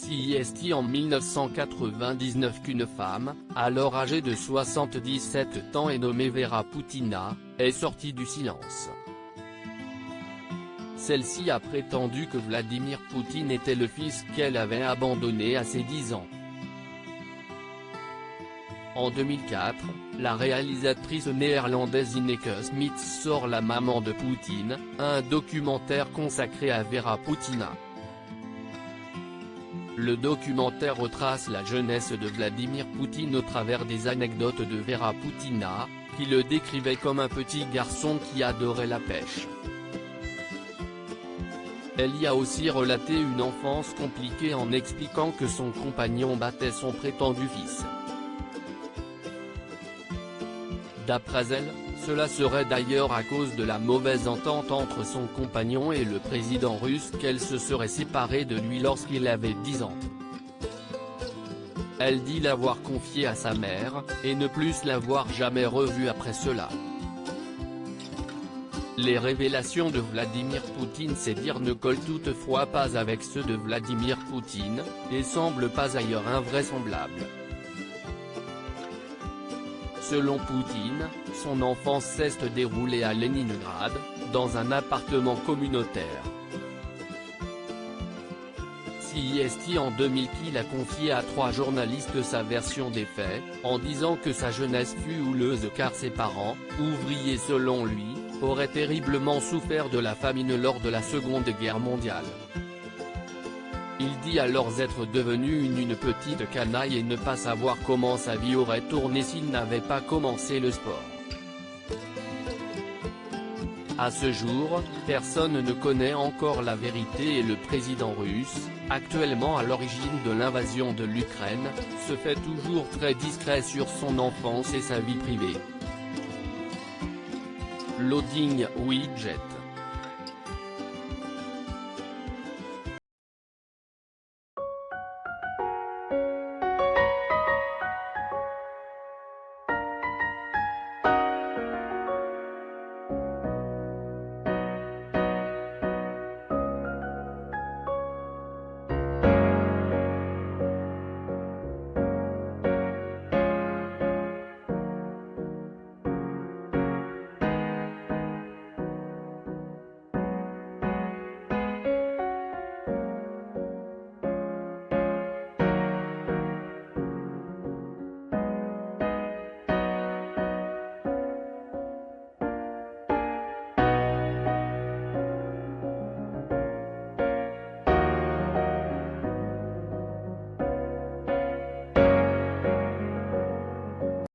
CIST en 1999 qu'une femme, alors âgée de 77 ans et nommée Vera Poutina, est sortie du silence. Celle-ci a prétendu que Vladimir Poutine était le fils qu'elle avait abandonné à ses 10 ans. En 2004, la réalisatrice néerlandaise Ineke Smit sort La maman de Poutine, un documentaire consacré à Vera Poutina. Le documentaire retrace la jeunesse de Vladimir Poutine au travers des anecdotes de Vera Poutina, qui le décrivait comme un petit garçon qui adorait la pêche. Elle y a aussi relaté une enfance compliquée en expliquant que son compagnon battait son prétendu fils. D'après elle, cela serait d'ailleurs à cause de la mauvaise entente entre son compagnon et le président russe qu'elle se serait séparée de lui lorsqu'il avait 10 ans. Elle dit l'avoir confié à sa mère, et ne plus l'avoir jamais revu après cela. Les révélations de Vladimir Poutine, ses dires ne collent toutefois pas avec ceux de Vladimir Poutine, et semblent pas ailleurs invraisemblables. Selon Poutine, son enfance s'est déroulée à Leningrad, dans un appartement communautaire. CIST en 2000 qu'il a confié à 3 journalistes sa version des faits, en disant que sa jeunesse fut houleuse car ses parents, ouvriers selon lui, auraient terriblement souffert de la famine lors de la Seconde Guerre mondiale. Il dit alors être devenu une petite canaille et ne pas savoir comment sa vie aurait tourné s'il n'avait pas commencé le sport. À ce jour, personne ne connaît encore la vérité et le président russe, actuellement à l'origine de l'invasion de l'Ukraine, se fait toujours très discret sur son enfance et sa vie privée. Loading widget.